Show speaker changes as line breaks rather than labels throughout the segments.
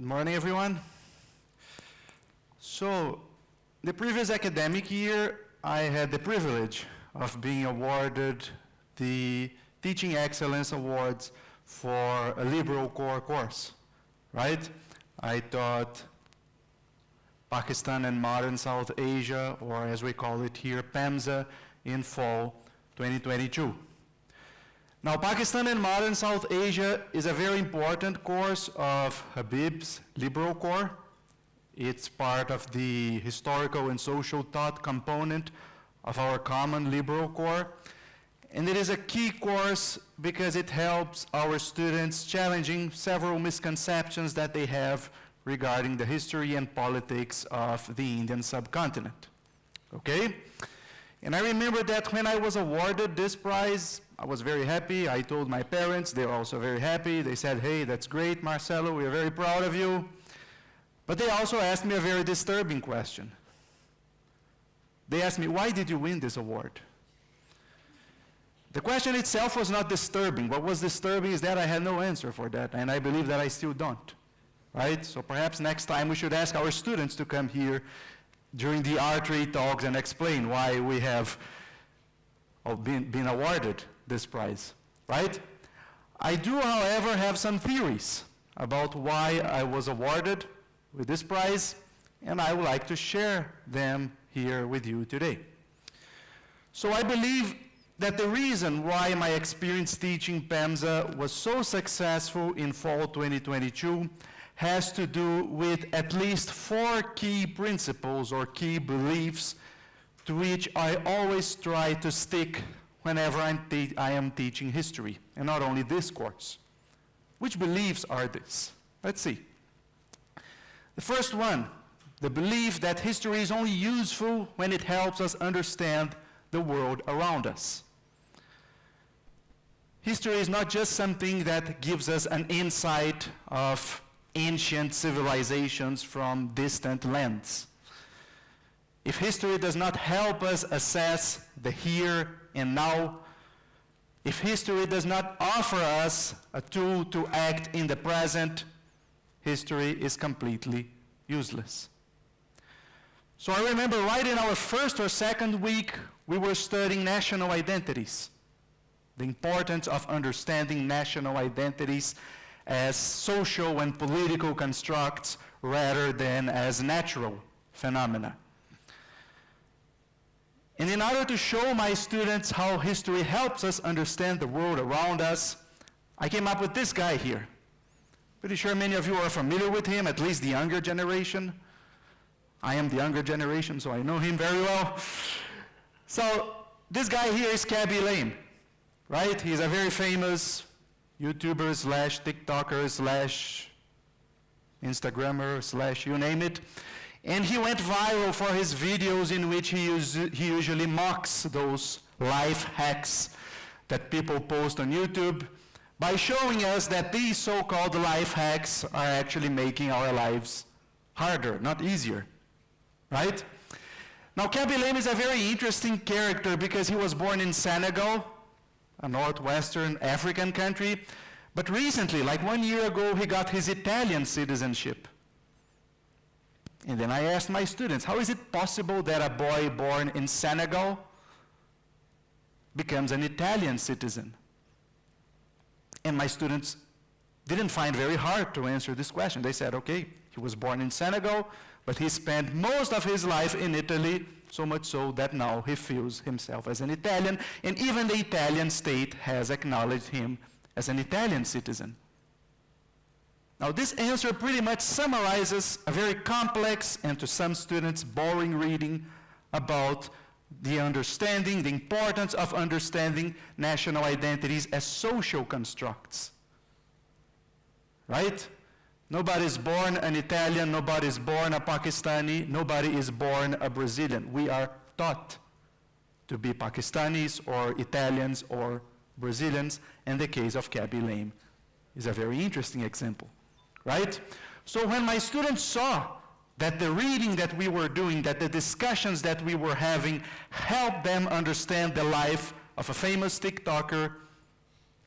Good morning, everyone. So, the previous academic year, I had the privilege of being awarded the Teaching Excellence Awards for a liberal core course, right? I taught Pakistan and Modern South Asia, or as we call it here, PAMSA, in fall 2022. Now, Pakistan and Modern South Asia is a very important course of Habib's liberal core. It's part of the historical and social thought component of our common liberal core. And it is a key course because it helps our students challenging several misconceptions that they have regarding the history and politics of the Indian subcontinent. Okay? And I remember that when I was awarded this prize, I was very happy. I told my parents, they were also very happy. They said, hey, that's great, Marcelo, we're very proud of you. But they also asked me a very disturbing question. They asked me, why did you win this award? The question itself was not disturbing. What was disturbing is that I had no answer for that, and I believe that I still don't, right? So perhaps next time we should ask our students to come here during the R3 talks and explain why we have been awarded this prize, right? I do, however, have some theories about why I was awarded with this prize, and I would like to share them here with you today. So I believe that the reason why my experience teaching PAMSA was so successful in fall 2022 has to do with at least 4 key principles or key beliefs to which I always try to stick whenever I am teaching history, and not only this course. Which beliefs are these? Let's see. The first one, the belief that history is only useful when it helps us understand the world around us. History is not just something that gives us an insight of ancient civilizations from distant lands. If history does not help us assess the here and now, if history does not offer us a tool to act in the present, history is completely useless. So I remember right in our first or second week, we were studying national identities, the importance of understanding national identities as social and political constructs rather than as natural phenomena. And in order to show my students how history helps us understand the world around us, I came up with this guy here. Pretty sure many of you are familiar with him, at least the younger generation. I am the younger generation, so I know him very well. So this guy here is Cabby Lame, right? He's a very famous YouTuber slash TikToker slash Instagrammer slash you name it. And he went viral for his videos in which he usually mocks those life hacks that people post on YouTube by showing us that these so-called life hacks are actually making our lives harder, not easier, right? Now, Cabby Lame is a very interesting character because he was born in Senegal, a northwestern African country, but recently, like 1 year ago, he got his Italian citizenship. And then I asked my students, how is it possible that a boy born in Senegal becomes an Italian citizen? And my students didn't find very hard to answer this question. They said, okay, he was born in Senegal, but he spent most of his life in Italy, so much so that now he feels himself as an Italian, and even the Italian state has acknowledged him as an Italian citizen. Now, this answer pretty much summarizes a very complex and to some students boring reading about the understanding, the importance of understanding national identities as social constructs, right? Nobody is born an Italian, nobody is born a Pakistani, nobody is born a Brazilian. We are taught to be Pakistanis or Italians or Brazilians, and the case of Cabby Lame is a very interesting example, right? So when my students saw that the reading that we were doing, that the discussions that we were having helped them understand the life of a famous TikToker,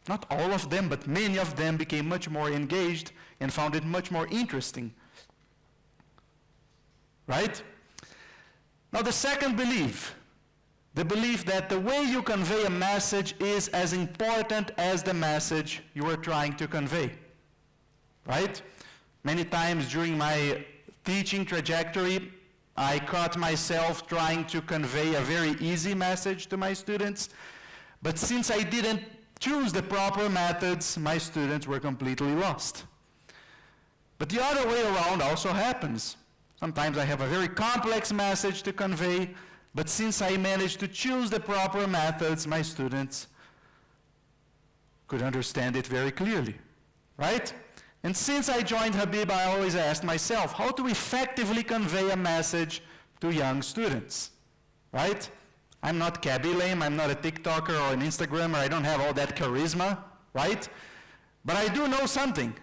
Not all of them, but many of them became much more engaged and found it much more interesting. Right? Now the second belief, the belief that the way you convey a message is as important as the message you are trying to convey. Right? Many times during my teaching trajectory, I caught myself trying to convey a very easy message to my students, but since I didn't choose the proper methods, my students were completely lost. But the other way around also happens. Sometimes I have a very complex message to convey, but since I managed to choose the proper methods, my students could understand it very clearly, right? And since I joined Habib, I always asked myself, how to effectively convey a message to young students, right? I'm not Cabby Lame, I'm not a TikToker or an Instagrammer, I don't have all that charisma, right? But I do know something.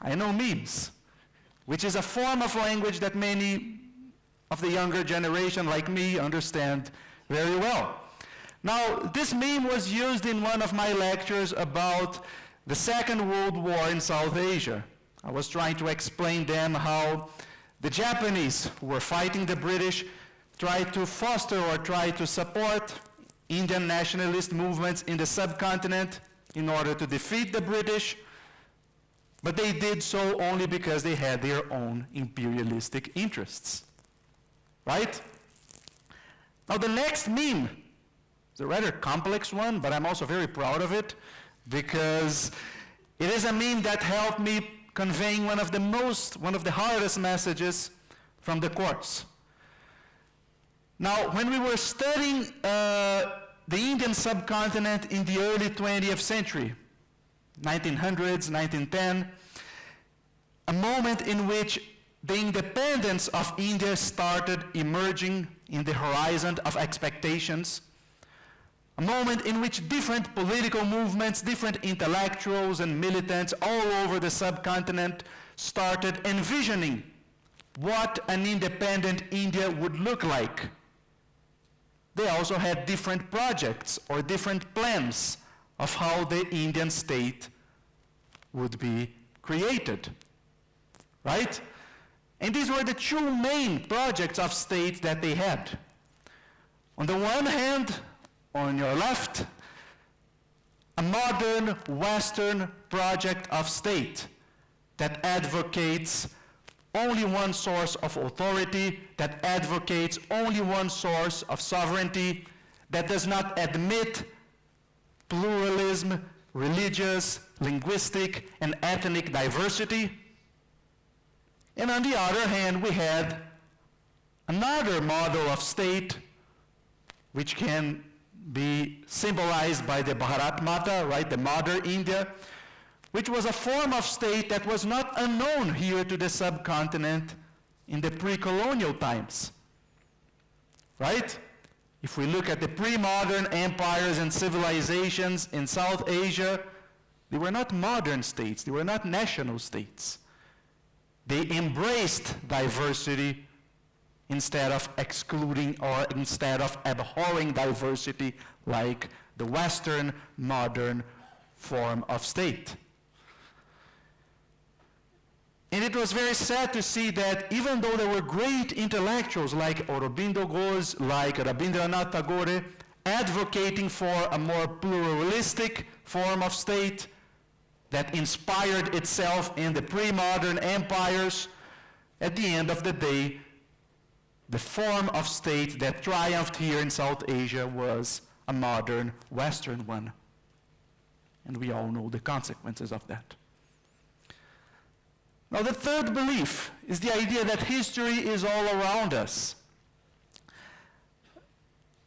I know memes, which is a form of language that many of the younger generation like me understand very well. Now, this meme was used in one of my lectures about the Second World War in South Asia. I was trying to explain them how the Japanese who were fighting the British tried to foster or try to support Indian nationalist movements in the subcontinent in order to defeat the British, but they did so only because they had their own imperialistic interests, right? Now the next meme is a rather complex one, but I'm also very proud of it because it is a meme that helped me conveying one of the hardest messages from the course. Now, when we were studying the Indian subcontinent in the early 20th century, 1900s, 1910, a moment in which the independence of India started emerging in the horizon of expectations, a moment in which different political movements, different intellectuals and militants all over the subcontinent started envisioning what an independent India would look like. They also had different projects or different plans of how the Indian state would be created, right? And these were the two main projects of state that they had. On the one hand, on your left, a modern Western project of state that advocates only one source of authority, that advocates only one source of sovereignty, that does not admit pluralism, religious, linguistic, and ethnic diversity. And on the other hand, we had another model of state which can be symbolized by the Bharat Mata, right, the Mother India, which was a form of state that was not unknown here to the subcontinent in the pre-colonial times, right? If we look at the pre-modern empires and civilizations in South Asia, they were not modern states, they were not national states. They embraced diversity instead of excluding or instead of abhorring diversity like the Western modern form of state. And it was very sad to see that even though there were great intellectuals like Aurobindo Ghosh, like Rabindranath Tagore, advocating for a more pluralistic form of state that inspired itself in the pre-modern empires, at the end of the day, the form of state that triumphed here in South Asia was a modern Western one. And we all know the consequences of that. Now, the third belief is the idea that history is all around us.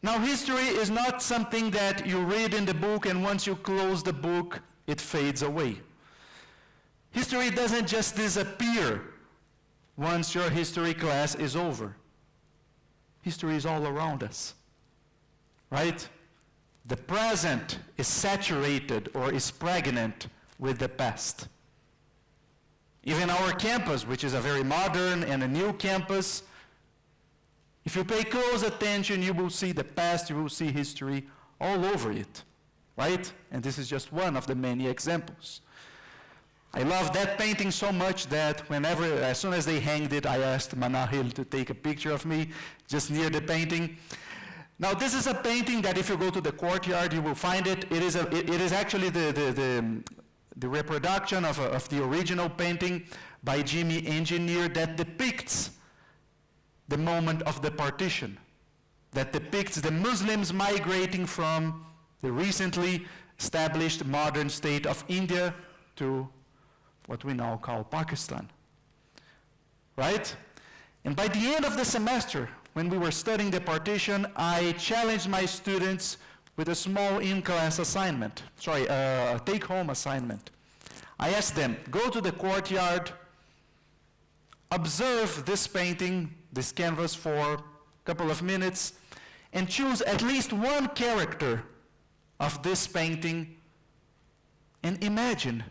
Now, history is not something that you read in the book and once you close the book, it fades away. History doesn't just disappear once your history class is over. History is all around us, right? The present is saturated or is pregnant with the past. Even our campus, which is a very modern and a new campus, if you pay close attention, you will see the past, you will see history all over it. right? And this is just one of the many examples. I love that painting so much that as soon as they hanged it, I asked Manahil to take a picture of me just near the painting. Now, this is a painting that if you go to the courtyard, you will find it. It is actually the reproduction of the original painting by Jimmy Engineer that depicts the moment of the partition, that depicts the Muslims migrating from the recently established modern state of India to what we now call Pakistan, right? And by the end of the semester, when we were studying the partition, I challenged my students with a small in-class assignment, a take-home assignment. I asked them, go to the courtyard, observe this painting, this canvas for a couple of minutes, and choose at least one character of this painting and imagine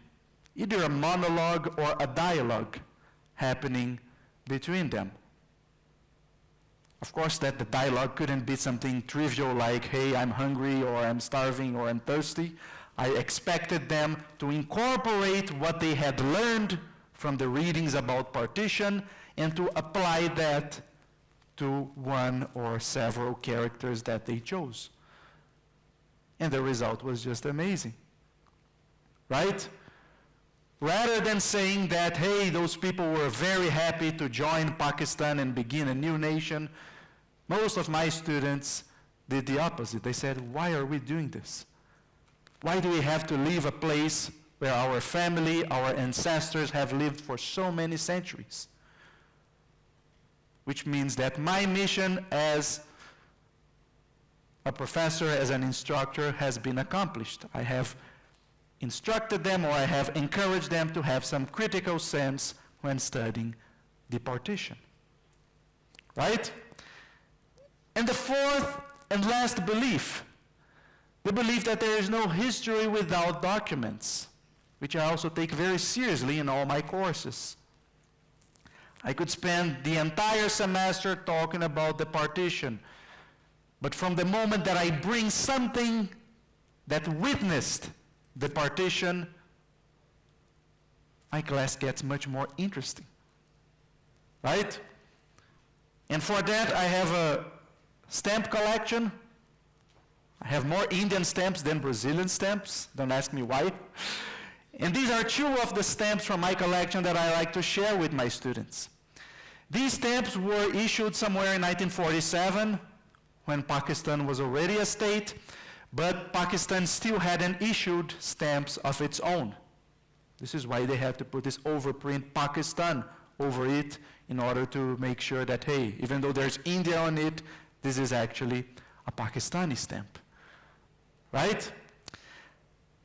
either a monologue or a dialogue happening between them. Of course, that the dialogue couldn't be something trivial like, hey, I'm hungry, or I'm starving, or I'm thirsty. I expected them to incorporate what they had learned from the readings about partition and to apply that to one or several characters that they chose. And the result was just amazing, right? Rather than saying that, hey, those people were very happy to join Pakistan and begin a new nation, most of my students did the opposite. They said, why are we doing this? Why do we have to leave a place where our family, our ancestors have lived for so many centuries? Which means that my mission as a professor, as an instructor, has been accomplished. I have instructed them, or I have encouraged them to have some critical sense when studying the partition, right? And the fourth and last belief, the belief that there is no history without documents, which I also take very seriously in all my courses. I could spend the entire semester talking about the partition, but from the moment that I bring something that witnessed the partition, my class gets much more interesting, right? And for that, I have a stamp collection. I have more Indian stamps than Brazilian stamps. Don't ask me why. And these are two of the stamps from my collection that I like to share with my students. These stamps were issued somewhere in 1947, when Pakistan was already a state, but Pakistan still hadn't issued stamps of its own. This is why they had to put this overprint Pakistan over it in order to make sure that, hey, even though there's India on it, this is actually a Pakistani stamp, right?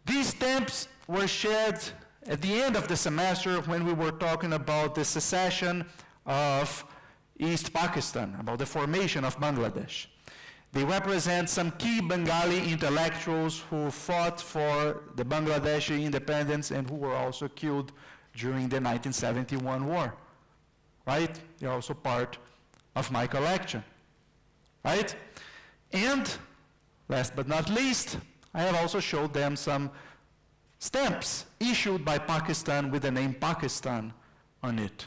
These stamps were shared at the end of the semester when we were talking about the secession of East Pakistan, about the formation of Bangladesh. They represent some key Bengali intellectuals who fought for the Bangladeshi independence and who were also killed during the 1971 war, right? They're also part of my collection, right? And last but not least, I have also showed them some stamps issued by Pakistan with the name Pakistan on it.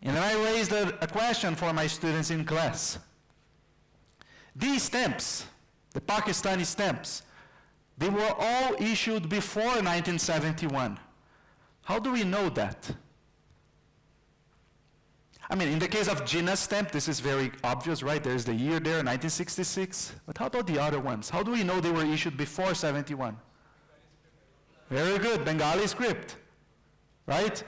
And then I raised a question for my students in class. These stamps, the Pakistani stamps, they were all issued before 1971. How do we know that? I mean, in the case of Jinnah's stamp, this is very obvious, right? There's the year there, 1966. But how about the other ones? How do we know they were issued before 71? Very good, Bengali script, right?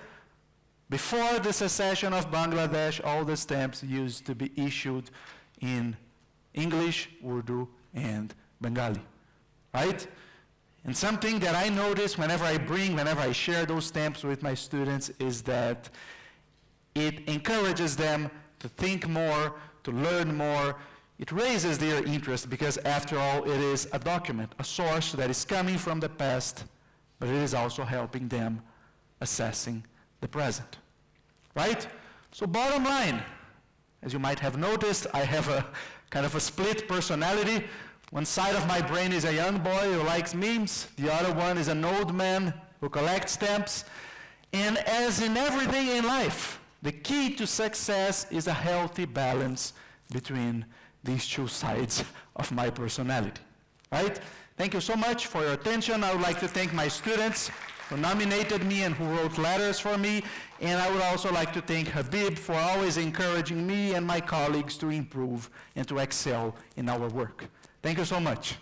Before the secession of Bangladesh, all the stamps used to be issued in English, Urdu, and Bengali, right? And something that I notice whenever I share those stamps with my students is that it encourages them to think more, to learn more. It raises their interest because, after all, it is a document, a source that is coming from the past, but it is also helping them assessing the present, right? So bottom line, as you might have noticed, I have a kind of a split personality. One side of my brain is a young boy who likes memes. The other one is an old man who collects stamps. And as in everything in life, the key to success is a healthy balance between these two sides of my personality. Right? Thank you so much for your attention. I would like to thank my students who nominated me and who wrote letters for me. And I would also like to thank Habib for always encouraging me and my colleagues to improve and to excel in our work. Thank you so much.